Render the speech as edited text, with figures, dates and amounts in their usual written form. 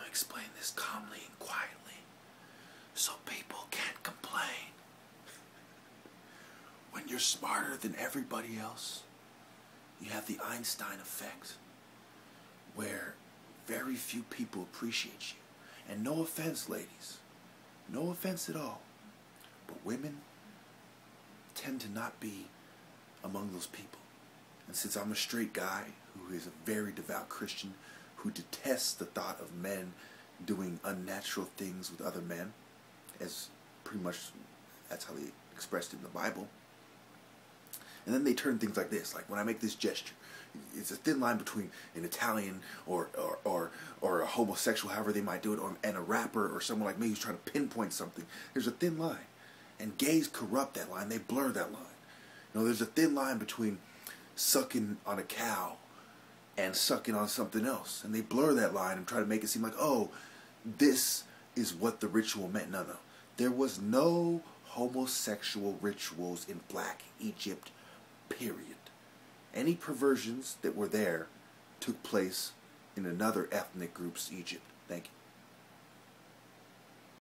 explain this calmly and quietly so people can't complain. When you're smarter than everybody else, you have the Einstein effect, where very few people appreciate you. And no offense, ladies, no offense at all, but women tend to not be among those people. And since I'm a straight guy who is a very devout Christian, who detests the thought of men doing unnatural things with other men, as pretty much that's how they expressed it in the Bible. And then they turn things like this, like when I make this gesture, it's a thin line between an Italian or a homosexual, however they might do it, and a rapper or someone like me who's trying to pinpoint something. There's a thin line. And gays corrupt that line. They blur that line. You know, there's a thin line between sucking on a cow and sucking on something else. And they blur that line and try to make it seem like, oh, this is what the ritual meant. No, no. There was no homosexual rituals in Black Egypt, period. Any perversions that were there took place in another ethnic group's Egypt. Thank you.